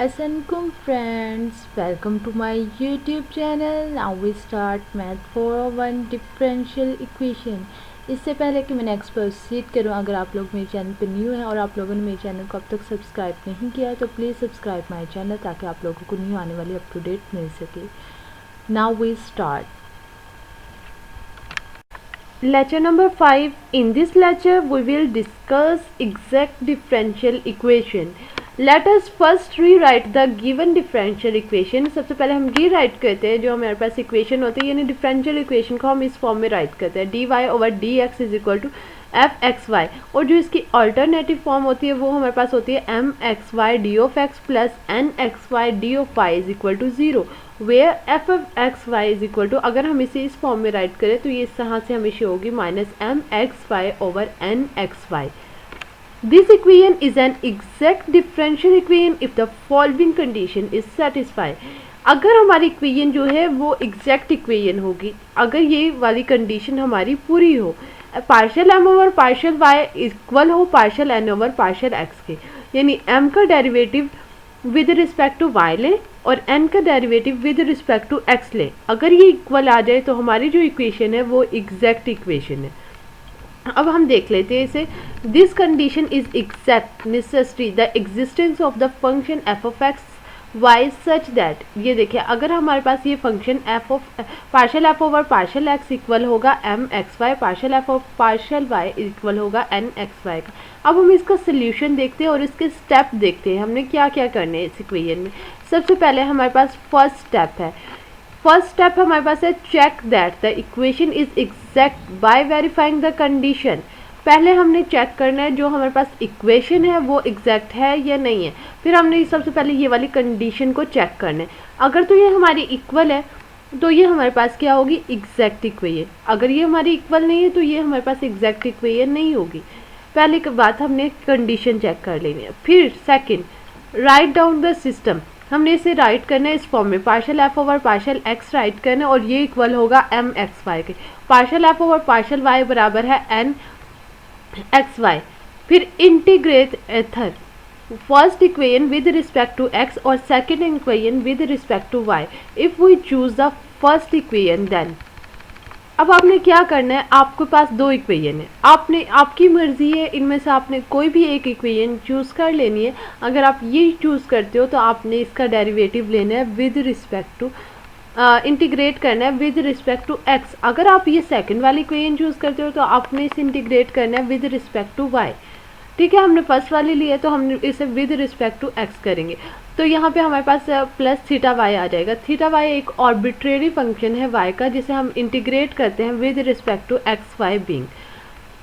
Assalamualaikum friends, welcome to my YouTube channel. Now we start math 401 differential equation. इससे पहले कि मैं next proceed करूँ, अगर आप लोग मेरे चैनल पर न्यू हैं और आप लोगों ने मेरे चैनल को अब तक सब्सक्राइब नहीं किया है तो प्लीज़ सब्सक्राइब माय चैनल ताकि आप लोगों को न्यू आने वाली अप टू डेट मिल सके. Now we start. Lecture number 5. In this lecture, we will discuss exact differential equation. Let us first rewrite the given differential equation. सबसे पहले हम रीराइट करते हैं जो हमारे पास इक्वेशन होती है, यानी डिफरेंशियल इक्वेशन को हम इस फॉर्म में राइट करते हैं dy over D X is equal to F X Y, और जो इसकी अल्टरनेटिव फॉर्म होती है वो हमारे पास होती है M X Y D of X plus N X Y D of Y is equal to zero, where F of X Y is equal to, अगर हम इसे इस फॉर्म में राइट करें तो ये इस तरह से हमेशा होगी minus M X Y over N X Y. This equation is an exact differential equation if the following condition is satisfied. अगर हमारी इक्वेशन जो है वो एग्जैक्ट इक्वेशन होगी अगर ये वाली कंडीशन हमारी पूरी हो, partial M over partial Y equal हो partial N over partial X के, यानी एम का derivative with respect to Y लें और एन का derivative with respect to X लें. अगर ये इक्वल आ जाए तो हमारी जो इक्वेशन है वो एग्जैक्ट इक्वेशन है. अब हम देख लेते हैं इसे. This condition is exact necessary the existence of the function F of X Y such that, ये देखिए अगर हमारे पास ये function partial F over partial X equal होगा M X Y, partial F over partial Y equal होगा N X Y का. अब हम इसका सोल्यूशन देखते हैं और इसके स्टेप देखते हैं हमने क्या क्या करने हैं इस इक्वेशन में. सबसे पहले हमारे पास फर्स्ट स्टेप है. फर्स्ट स्टेप हमारे पास है check that the equation is exact by verifying the condition. पहले हमने चेक करना है जो हमारे पास इक्वेशन है वो एग्जैक्ट है या नहीं है, फिर हमने सबसे पहले ये वाली कंडीशन को चेक करना है. अगर तो ये हमारी इक्वल है तो ये हमारे पास क्या होगी एग्जैक्ट इक्वेशन, अगर ये हमारी इक्वल नहीं है तो ये हमारे पास एग्जैक्ट इक्वेशन नहीं होगी. पहले के बाद हमने कंडीशन चेक कर लेनी है. फिर second write down the system, हमने इसे राइट करना है इस फॉर्म में partial F over partial X write करना है और ये इक्वल होगा एम एक्स वाई के. Partial F over partial Y बराबर है एन एक्स वाई. फिर integrate either first equation with respect to X और second equation with respect to Y. If we choose the first equation then, अब आपने क्या करना है, आपके पास दो इक्वेशन है, आपने आपकी मर्जी है इनमें से आपने कोई भी एक इक्वेशन चूज़ कर लेनी है. अगर आप ये चूज़ करते हो तो आपने इसका डेरिवेटिव लेना है विद रिस्पेक्ट टू इंटीग्रेट करना है विद रिस्पेक्ट टू एक्स. अगर आप ये सेकंड वाली इक्वेशन चूज़ करते हो तो आपने इसे इंटीग्रेट करना है विद रिस्पेक्ट टू वाई. ठीक है, हमने फर्स्ट वाली ली है तो हम इसे विद रिस्पेक्ट टू एक्स करेंगे. तो यहाँ पे हमारे पास प्लस थीटा वाई आ जाएगा. थीटा वाई एक आर्बिट्रेरी फंक्शन है वाई का जिसे हम इंटीग्रेट करते हैं with respect to X Y being.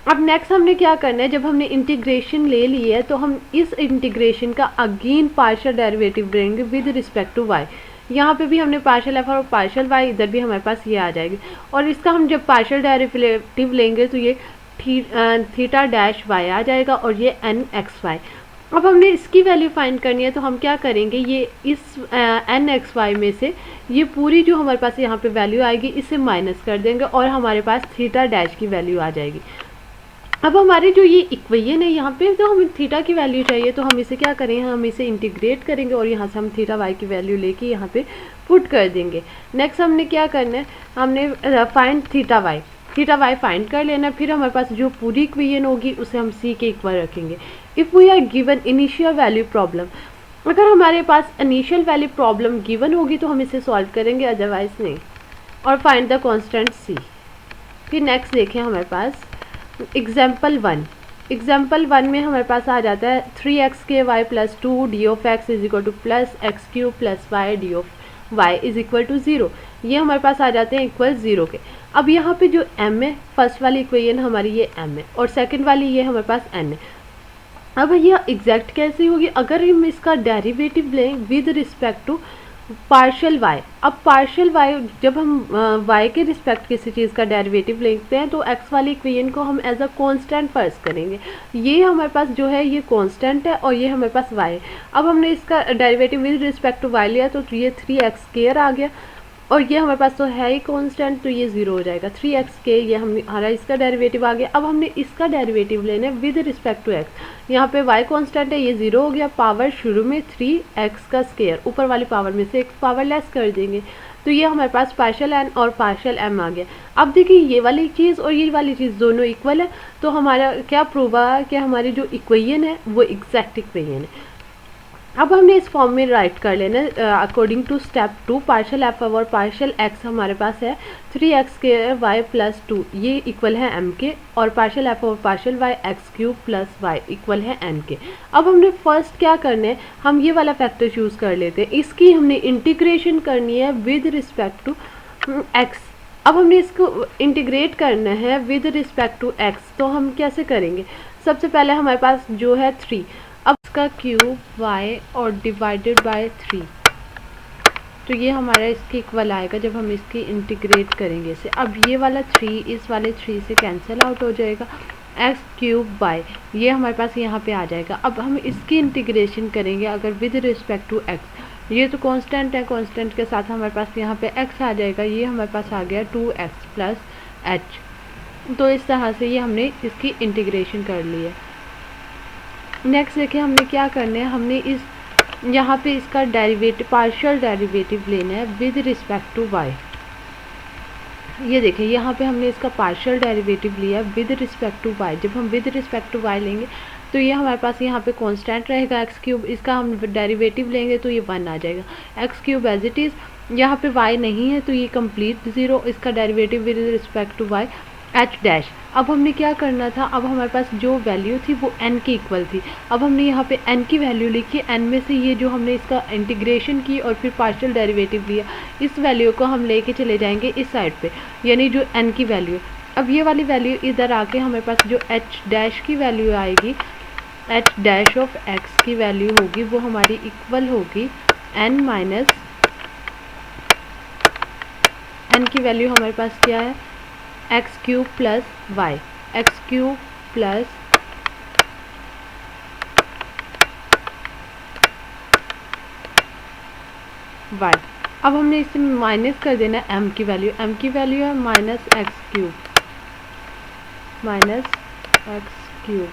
अब नेक्स्ट हमने क्या करना है, जब हमने इंटीग्रेशन ले ली है तो हम इस इंटीग्रेशन का अगेन पार्शियल डेरिवेटिव लेंगे विद रिस्पेक्ट टू वाई. यहाँ पे भी हमने पार्शियल एफ और पार्शियल वाई, इधर भी हमारे पास ये आ जाएगी और इसका हम जब पार्शियल डेरिवेटिव लेंगे तो ये थीटा डैश वाई आ जाएगा और ये एन एक्स वाई. अब हमने इसकी वैल्यू फाइंड करनी है तो हम क्या करेंगे, ये इस एन एक्स वाई में से ये पूरी जो हमारे पास यहाँ पे वैल्यू आएगी इसे माइनस कर देंगे और हमारे पास थीटा डैश की वैल्यू आ जाएगी. अब हमारे जो ये इक्वेशन है यहाँ पे तो हमें थीटा की वैल्यू चाहिए तो हम इसे क्या करेंगे, हम इसे इंटीग्रेट करेंगे और यहाँ से हम थीटा वाई की वैल्यू लेके यहाँ पे पुट कर देंगे. नेक्स्ट हमने क्या करना है, हमने फाइंड थीटा वाई फाइंड कर लेना. फिर हमारे पास जो पूरी इक्वेशन होगी उसे हम सी के इक्वल रखेंगे. If we are given initial value problem, अगर हमारे पास इनिशियल वैल्यू प्रॉब्लम गिवन होगी तो हम इसे सॉल्व करेंगे, अदरवाइज नहीं. और फाइंड द कांस्टेंट सी. फिर नेक्स्ट देखें हमारे पास एग्जाम्पल वन में हमारे पास आ जाता है 3x के Y plus two D of X is equal to plus X cube plus Y D of Y is equal to zero. ये हमारे पास आ जाते हैं इक्वल ज़ीरो के. अब यहाँ पे जो m है, फर्स्ट वाली इक्वेशन हमारी ये m है और सेकंड वाली ये हमारे पास n है. अब यह एग्जैक्ट कैसे होगी, अगर हम इसका डेरिवेटिव लें with respect to partial Y. अब पार्शियल वाई जब हम वाई के रिस्पेक्ट किसी चीज़ का डेरिवेटिव लेते हैं तो एक्स वाली इक्वेशन को हम एज अ कांस्टेंट फर्ज करेंगे. ये हमारे पास जो है ये कांस्टेंट है और ये हमारे पास वाई है. अब हमने इसका derivative with respect to Y लिया तो ये 3x स्क्वायर आ गया और ये हमारे पास तो है ही कांस्टेंट, तो ये 0 हो जाएगा। 3x के ये हमारा इसका डेरिवेटिव आ गया। अब हमने इसका डेरिवेटिव लेना है विद रिस्पेक्ट टू x। यहाँ पे y कांस्टेंट है, ये 0 हो गया। पावर शुरू में 3x का स्क्वायर, ऊपर वाली पावर में से एक पावर लेस कर देंगे, तो ये हमारे पास पार्शियल n और पार्शियल m आ गया। अब देखिए ये वाली चीज़ और ये वाली चीज़ दोनों इक्वल है, तो हमारा क्या प्रूव हुआ कि हमारी जो इक्वेशन है वो एग्जैक्ट इक्वेशन है। अब हमने इस फॉर्म में राइट कर लेना according to step 2। Partial F और पार्शियल एक्स हमारे पास है 3x के y प्लस 2, ये इक्वल है m के, और पार्शियल एफ और partial y x cube plus y equal है n के। अब हमने फर्स्ट क्या करना है, हम ये वाला फैक्टर चूज़ कर लेते हैं, इसकी हमने इंटीग्रेशन करनी है विद रिस्पेक्ट टू x। अब हमने इसको इंटीग्रेट करना है विद रिस्पेक्ट टू x, तो हम कैसे करेंगे? सबसे पहले हमारे पास जो है 3, अब इसका क्यूब y और डिवाइडेड बाय 3, तो ये हमारा इसके इक्वल आएगा जब हम इसकी इंटीग्रेट करेंगे इसे। अब ये वाला 3 इस वाले 3 से कैंसिल आउट हो जाएगा, x क्यूब बाय ये हमारे पास यहाँ पे आ जाएगा। अब हम इसकी इंटीग्रेशन करेंगे अगर विद रिस्पेक्ट टू x, ये तो कांस्टेंट है, कांस्टेंट के साथ हमारे पास यहाँ पे x आ जाएगा, ये हमारे पास आ गया 2x प्लस h। तो इस तरह से ये हमने इसकी इंटीग्रेशन कर ली है। नेक्स्ट देखिए हमने क्या करना है, हमने इस यहाँ पे इसका डेरिवेटिव पार्शियल डेरिवेटिव लेना है विद रिस्पेक्ट टू y। ये देखिए यहाँ पे हमने इसका पार्शियल डेरिवेटिव लिया विद रिस्पेक्ट टू y। जब हम विद रिस्पेक्ट टू y लेंगे तो ये हमारे पास यहाँ पे कांस्टेंट रहेगा x क्यूब, इसका हम डेरिवेटिव लेंगे तो ये 1 आ जाएगा। x cube as it is, यहाँ पे y नहीं है तो ये कंप्लीट 0, इसका derivative with respect to y h dash. अब हमने क्या करना था, अब हमारे पास जो वैल्यू थी वो n के इक्वल थी। अब हमने यहाँ पे n की वैल्यू लिखी, n में से ये जो हमने इसका इंटीग्रेशन की और फिर पार्शियल डेरिवेटिव लिया, इस वैल्यू को हम लेके चले जाएंगे इस साइड पे, यानी जो n की वैल्यू। अब ये वाली वैल्यू इधर आके हमारे पास जो h डैश की वैल्यू आएगी, h डैश ऑफ x की वैल्यू होगी वो हमारी इक्वल होगी n माइनस, n की वैल्यू हमारे पास क्या है, X cube plus Y, X cube plus Y. अब हमने इसे माइनस कर देना है m की वैल्यू, m की वैल्यू है minus X cube, minus X cube.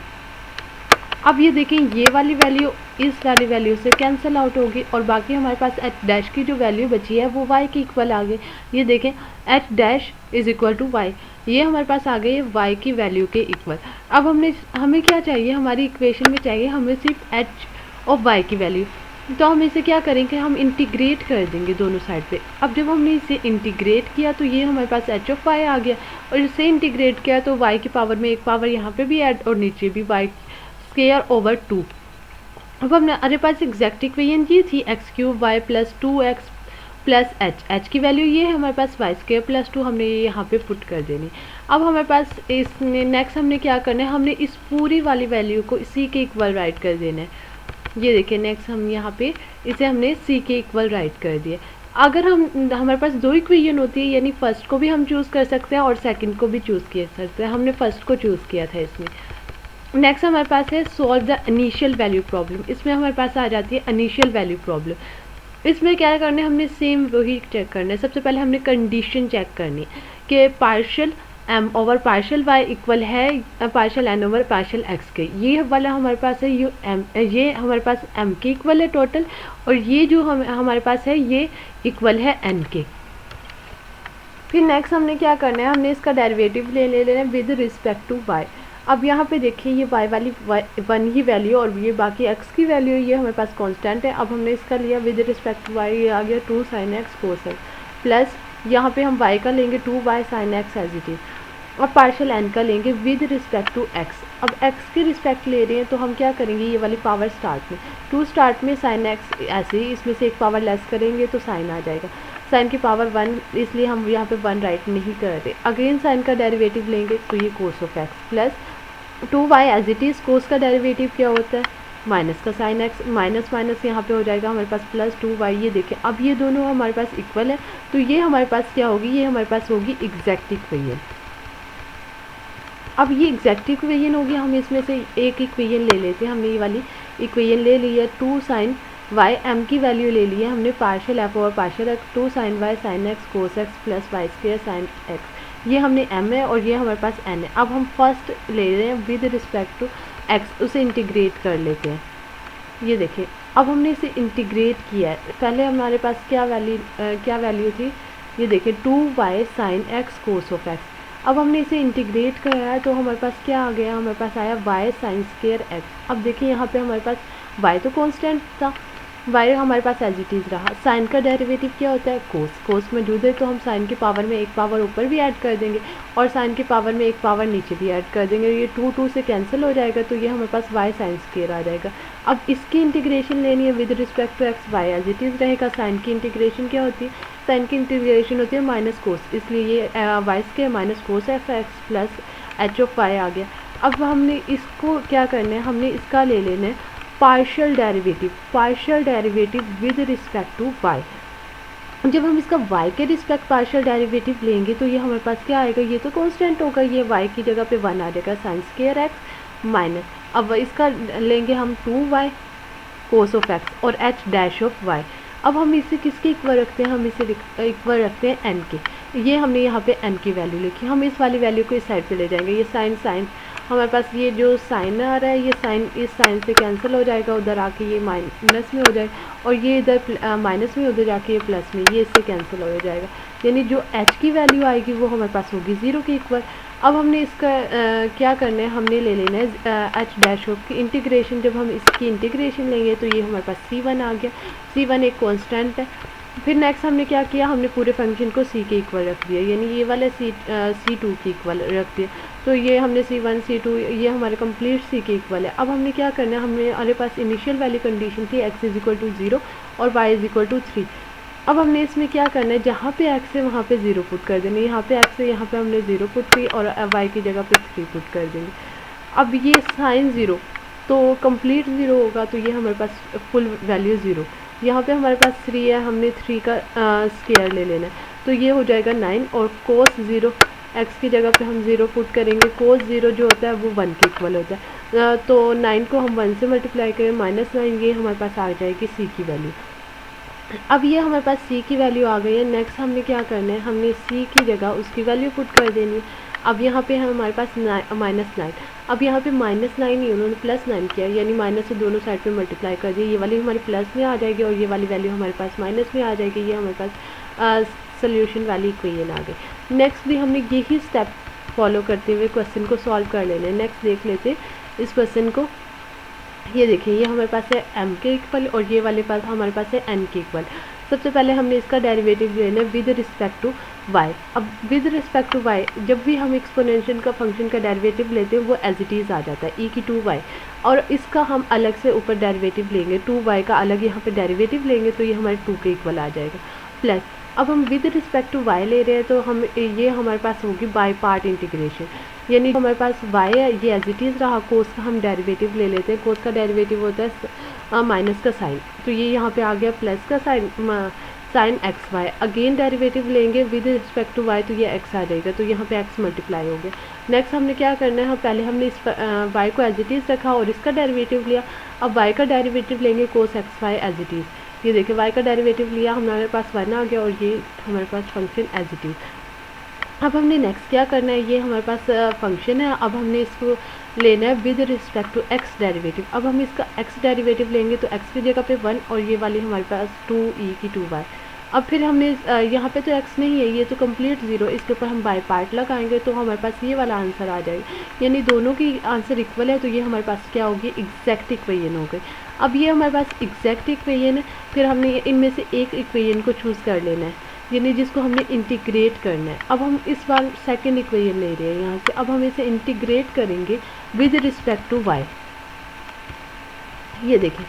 अब ये देखें ये वाली वैल्यू इस वाली वैल्यू से कैंसिल आउट होगी और बाकी हमारे पास एच डैश की जो वैल्यू बची है वो y के इक्वल आ गई। ये देखें H dash is equal to Y, ये हमारे पास आ गई है y की वैल्यू के इक्वल। अब हमें क्या चाहिए, हमारी इक्वेशन में चाहिए हमें सिर्फ h और y की वैल्यू, तो हम इसे क्या करेंगे, हम इंटीग्रेट कर देंगे दोनों साइड पे। अब जब हमने इसे इंटीग्रेट किया तो ये हमारे पास h ऑफ y आ गया, और इसे इंटीग्रेट किया तो y की पावर में एक पावर यहाँ पे भी ऐड और नीचे भी y स्क्वायर ओवर 2। अब हमने हमारे पास एग्जैक्ट इक्वेशन ये थी X cube Y plus 2x plus H की वैल्यू ये है हमारे पास वाई स्क्वायर प्लस 2, हमने ये यहाँ पे पुट कर देनी। अब हमारे पास इसमें नेक्स्ट हमने क्या करना है, हमने इस पूरी वाली वैल्यू को सी के इक्वल राइट कर देना है। ये देखिए नेक्स्ट हम यहाँ पे इसे हमने सी के इक्वल राइट कर दिया। अगर हमारे पास दो इक्वेशन होती है, यानी फर्स्ट को भी हम चूज़ कर सकते हैं और सेकंड को भी चूज़ कर सकते हैं, हमने फर्स्ट को चूज़ किया था इसमें। नेक्स्ट हमारे पास है solve the initial value problem, इसमें हमारे पास आ जाती है इनिशियल वैल्यू प्रॉब्लम। इसमें क्या करना है, हमने सेम वही चेक करना है। सबसे पहले हमने कंडीशन चेक करनी है कि partial m over partial y equal है partial n over partial x के। ये वाला हमारे पास है ये हमारे पास m के इक्वल है टोटल, और ये जो हमारे पास है ये इक्वल है n के। फिर नेक्स्ट हमने क्या करना है, हमने इसका डेरिवेटिव ले लेना है विद रिस्पेक्ट टू y। अब यहाँ पे देखिए ये y वाली 1 ही वैल्यू और ये बाकी x की वैल्यू ये हमारे पास कांस्टेंट है। अब हमने इसका लिया विद रिस्पेक्ट टू y, ये आ गया 2 sin x cos x, plus यहाँ पे हम y का लेंगे 2y sin x as it is, और पार्शियल n का लेंगे विद रिस्पेक्ट टू x। अब x की रिस्पेक्ट ले रहे हैं तो हम क्या करेंगे, ये वाली पावर स्टार्ट में 2 स्टार्ट में sin x, ऐसे ही इसमें से एक पावर लेस करेंगे तो sin आ जाएगा, sin की पावर 1, इसलिए हम यहाँ पे 1 राइट नहीं कर रहे। अगेन sin का डेरिवेटिव लेंगे तो ये cos of x plus 2y as it is, cos का डेरिवेटिव क्या होता है माइनस का sin x, माइनस माइनस यहाँ पे हो जाएगा हमारे पास प्लस 2y। ये देखें अब ये दोनों हमारे पास इक्वल है, तो ये हमारे पास क्या होगी, ये हमारे पास होगी एग्जैक्ट इक्वेशन। अब ये एग्जैक्ट इक्वेशन होगी, हम इसमें से एक इक्वेशन ले लेते हैं। हमने ये वाली इक्वेशन ले ली है 2 sin वाई एम की वैल्यू ले ली है हमने, partial F over partial X, 2 sine Y sine X cos X plus Y square sine X, ये हमने एम है और ये हमारे पास एन है। अब हम फर्स्ट ले रहे हैं विद रिस्पेक्ट टू एक्स, उसे इंटीग्रेट कर लेते हैं। ये देखिए अब हमने इसे इंटीग्रेट किया है, पहले हमारे पास क्या वैल्यू थी, ये देखिए 2y sign X cos of x. अब हमने इसे इंटीग्रेट कराया है तो हमारे पास क्या आ गया, हमारे पास आया y साइन स्क्वायर एक्स। अब देखिए यहाँ पे हमारे पास y तो कांस्टेंट था, y हमारे पास एज इट इज़ रहा। साइन का डेरिवेटिव क्या होता है, कोस, कोस मौजूद है तो हम साइन की पावर में एक पावर ऊपर भी ऐड कर देंगे और साइन की पावर में एक पावर नीचे भी ऐड कर देंगे, ये 2 से कैंसिल हो जाएगा तो ये हमारे पास y साइन स्क्वायर आ जाएगा। अब इसकी इंटीग्रेशन लेनी है with respect to x, y as it is रहेगा। साइन की इंटीग्रेशन क्या होती है, साइन की इंटीग्रेशन होती है माइनस कोस, इसलिए ये Y square minus cos F X plus H of Y आ गया। अब हमने इसको क्या करना है, हमने इसका ले लेना है partial derivative with respect to y. जब हम इसका y के रिस्पेक्ट पार्शियल डेरिवेटिव लेंगे तो ये हमारे पास क्या आएगा, ये तो कांस्टेंट होगा, ये y की जगह पे 1 आ जाएगा साइन स्क्वायर एक्स माइनस, अब इसका लेंगे हम 2y कोस ऑफ एक्स और h डैश ऑफ y। अब हम इसे किसके इक्वल रखते हैं, हम इसे इक्वल रखते हैं n के। ये हमने यहाँ पे n की वैल्यू लिखी, हम इस वाली वैल्यू को इस साइड पे ले जाएंगे। ये साइन हमारे पास ये जो साइन आ रहा है ये साइन इस साइन से कैंसिल हो जाएगा, उधर आके ये माइनस में हो जाएगा और ये इधर माइनस में उधर जाके ये प्लस में, ये इससे कैंसिल हो जाएगा, यानी जो h की वैल्यू आएगी वो हमारे पास होगी 0 के इक्वल। अब हमने इसका क्या करना है, हमने ले लेना है h डैश ऑफ की इंटीग्रेशन। जब हम इसकी इंटीग्रेशन लेंगे तो ये हमारे पास c1 आ गया, c1 एक कांस्टेंट है। फिर नेक्स्ट हमने क्या किया, हमने पूरे फंक्शन को c के इक्वल रख दिया, यानी ये वाला c2 के इक्वल रख दिया, तो ये हमने c1 c2 ये हमारे कंप्लीट c के इक्वल है। अब हमने क्या करना है, हमारे पास इनिशियल वाली कंडीशन थी x इज इक्वल टू 0 और y इज इक्वल टू 3। अब हमने इसमें क्या करना है, जहाँ पे x है वहाँ पे 0 पुट कर देंगे, यहाँ पे x है यहाँ पे हमने 0 पुट की और y की जगह पे 3 पुट कर देंगे। अब ये साइन 0 तो कंप्लीट 0 होगा, तो ये हमारे पास फुल वैल्यू 0। यहाँ पे हमारे पास 3 है, हमने 3 का स्क्वायर ले लेना है, तो ये हो जाएगा 9 और कोस 0 x की जगह पे हम 0 पुट करेंगे, कोस 0 जो होता है वो 1 के इक्वल होता है, तो 9 को हम 1 से मल्टीप्लाई करें -9, ये हमारे पास आ जाएगी c की वैल्यू। अब ये हमारे पास c की वैल्यू आ गई है। नेक्स्ट हमने क्या करना है, हमने c की जगह उसकी वैल्यू पुट कर देनी है। अब यहाँ पे हमारे पास -9, अब यहाँ पे -9 ही उन्होंने +9 किया, यानी माइनस से दोनों साइड पे मल्टीप्लाई कर दिया, ये वाली हमारी प्लस में आ जाएगी और ये वाली वैल्यू हमारे पास माइनस में आ जाएगी, ये हमारे पास सोल्यूशन वाली इक्वेशन आ गई। नेक्स्ट भी हमने यही स्टेप फॉलो करते हुए क्वेश्चन को सॉल्व कर लेना है। नेक्स्ट देख लेते हैं इस क्वेश्चन को। ये देखिए ये हमारे पास है m के इक्वल और ये वाले पास हमारे पास है n के इक्वल। सबसे पहले हमने इसका डेरिवेटिव लेना है विद रिस्पेक्ट टू y। अब विद रिस्पेक्ट टू y जब भी हम एक्सपोनेंशियल का फंक्शन का डेरिवेटिव लेते हैं वो एज इट इज़ आ जाता है e की 2y, और इसका हम अलग से ऊपर डेरिवेटिव लेंगे, 2y का अलग यहाँ पे डेरिवेटिव लेंगे तो ये हमारे 2 के इक्वल आ जाएगा। प्लस अब हम विद रिस्पेक्ट टू y ले रहे हैं तो हम ये हमारे पास होगी बाय पार्ट इंटीग्रेशन, यानी हमारे पास y है ये एज इट इज़ रहा, कोस का हम डेरिवेटिव ले लेते हैं, कोस का डेरिवेटिव होता है माइनस का साइन, तो ये यहाँ पे आ गया प्लस का sine x y. Again derivative लेंगे विद रिस्पेक्ट टू y तो ये x आ जाएगा, तो यहाँ पे x मल्टीप्लाई हो गया। नेक्स्ट हमने क्या करना है, पहले हमने इस y को एज इट इज़ रखा और इसका डेरिवेटिव लिया। अब y का डेरिवेटिव लेंगे cos x y as it is, ये देखिए y का डेरिवेटिव लिया, हमारे पास 1 आ गया और ये हमारे पास फंक्शन एज इट इज़। अब हमने नेक्स्ट क्या करना है, ये हमारे पास फंक्शन है, अब हमने इसको लेना है with respect to x derivative. अब हम इसका x डेरिवेटिव लेंगे तो x की जगह पे 1 और ये वाली हमारे पास 2e की 2y। अब फिर हमने यहाँ पे तो x नहीं है, ये तो कंप्लीट 0, इसके ऊपर हम बाय पार्ट लगाएंगे तो हमारे पास ये वाला आंसर आ जाएगा, यानी दोनों की आंसर इक्वल है, तो ये हमारे पास क्या होगी, एग्जैक्ट इक्वेशन हो गई। अब ये हमारे पास एग्जैक्ट इक्वेशन है, फिर हमने इनमें से एक इक्वेशन को चूज़ कर लेना है, यानी जिसको हमने इंटीग्रेट करना है। अब हम इस बार सेकंड इक्वेशन ले रहे हैं यहाँ से, अब हम इसे इंटीग्रेट करेंगे विद रिस्पेक्ट टू y। ये देखिए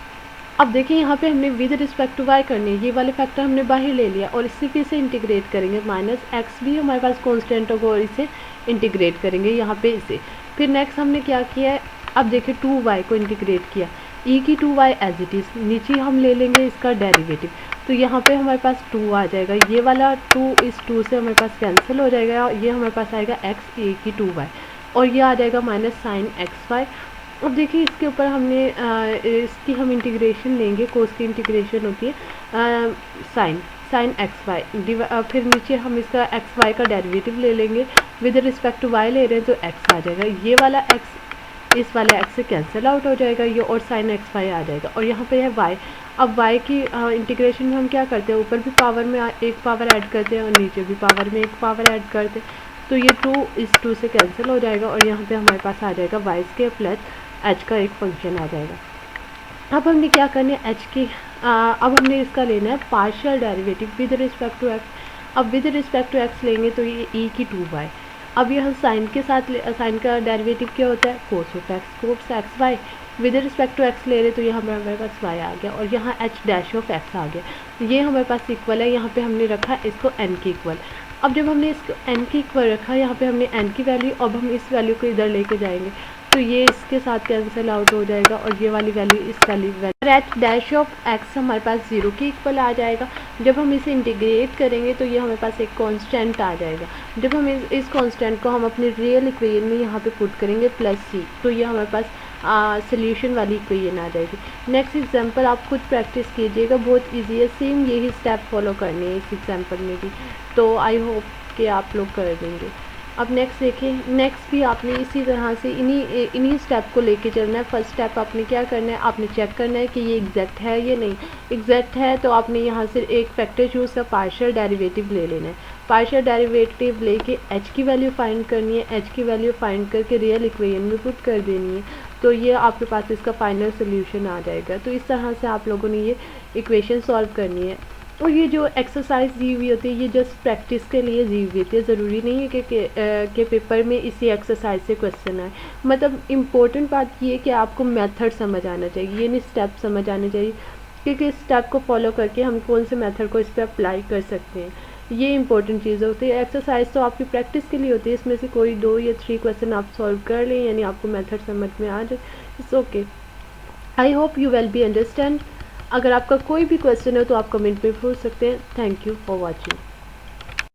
अब देखिए यहाँ पे हमने विद रिस्पेक्ट टू y करनी है, ये वाले फैक्टर हमने बाहर ले लिया और इससे भी इसे इंटीग्रेट करेंगे, -x भी हमारे पास कांस्टेंट होगा और इसे इंटीग्रेट करेंगे यहाँ पे इसे। फिर नेक्स्ट हमने क्या किया है, अब देखिए 2y को इंटीग्रेट किया, e की 2y एज इट इज़, नीचे हम ले लेंगे इसका डेरिवेटिव, तो यहाँ पे हमारे पास 2 आ जाएगा, ये वाला 2 इस 2 से हमारे पास कैंसिल हो जाएगा, ये हमारे पास आएगा x e की 2y और ये आ जाएगा माइनस साइन एक्स वाई अब देखिए इसके ऊपर हमने इसकी हम इंटीग्रेशन लेंगे, कोस की इंटीग्रेशन होती है साइन एक्स वाई, फिर नीचे हम इसका एक्स वाई का डेरिवेटिव ले लेंगे, विद रिस्पेक्ट टू वाई ले रहे हैं तो एक्स आ जाएगा, ये वाला एक्स इस वाले एक्स से कैंसिल आउट हो जाएगा ये, और साइन एक्स वाई आ जाएगा, और यहाँ पे है वाई। अब वाई की इंटीग्रेशन में हम क्या करते हैं, ऊपर भी पावर में एक पावर ऐड करते हैं और नीचे भी पावर में एक पावर ऐड करते हैं, तो ये 2 इस 2 से कैंसिल हो जाएगा, और यहाँ पे हमारे पास आ जाएगा वाई स्क्वायर प्लस एच का एक फंक्शन आ जाएगा। अब हमने क्या करना है, एच की अब हमने इसका लेना है partial derivative with respect to x. अब विद रिस्पेक्ट टू एक्स लेंगे तो ये e की 2y। अब ये हम साइन के साथ साइन का डेरिवेटिव क्या होता है, cos of x, cos x y, with respect to x ले रहे तो ये हमारे पास y आ गया, और यहाँ h डैश ऑफ x आ गया, ये हमारे पास इक्वल है, यहाँ पे हमने रखा इसको n की इक्वल। अब जब हमने इसको n की इक्वल रखा, यहाँ पे हमने n की वैल्यू, अब हम इस वैल्यू को इधर लेके जाएंगे तो ये इसके साथ कैंसिल आउट हो जाएगा, और ये वाली वैल्यू इस वाली value, H dash of x हमारे पास 0 के इक्वल आ जाएगा। जब हम इसे इंटीग्रेट करेंगे तो ये हमारे पास एक कांस्टेंट आ जाएगा, जब हम इस कांस्टेंट को हम अपने रियल इक्वेशन में यहाँ पे पुट करेंगे प्लस सी, तो ये हमारे पास सोल्यूशन वाली इक्वेशन आ जाएगी। नेक्स्ट एग्जांपल आप खुद प्रैक्टिस कीजिएगा, बहुत इजी है, सेम यही स्टेप फॉलो करने हैं इस एग्जांपल में भी, तो आई होप कि आप लोग कर देंगे। अब नेक्स्ट देखिए, नेक्स्ट भी आपने इसी तरह से इन्हीं स्टेप को लेके चलना है। फर्स्ट स्टेप आपने क्या करना है, आपने चेक करना है कि ये एग्जैक्ट है या नहीं। एग्जैक्ट है तो आपने यहाँ से एक फैक्टर चूज का पार्शियल डेरिवेटिव ले लेना है, पार्शियल डेरिवेटिव लेके एच की वैल्यू फाइंड करनी है, एच की वैल्यू फाइंड करके रियल इक्वेशन में पुट कर देनी है, तो ये आपके पास इसका फाइनल सोल्यूशन आ जाएगा। तो इस तरह से आप लोगों ने ये इक्वेशन सॉल्व करनी है। और ये जो एक्सरसाइज दी हुई होती है ये जस्ट प्रैक्टिस के लिए दी हुई होती है, ज़रूरी नहीं है कि पेपर में इसी एक्सरसाइज से क्वेश्चन आए। मतलब इम्पोर्टेंट बात ये है कि आपको मेथड समझ आना चाहिए, ये नहीं स्टेप समझ आने चाहिए, क्योंकि इस स्टेप को फॉलो करके हम कौन से मेथड को इस पर अप्लाई कर सकते हैं, ये इंपॉर्टेंट चीज़ होती है। एक्सरसाइज तो आपकी प्रैक्टिस के लिए होती है, इसमें से कोई 2 या 3 क्वेश्चन आप सॉल्व कर लें, यानी आपको मेथड समझ में आ जाए, it's okay. I hope you will be understand. अगर आपका कोई भी क्वेश्चन हो तो आप कमेंट में पूछ सकते हैं। Thank you for watching.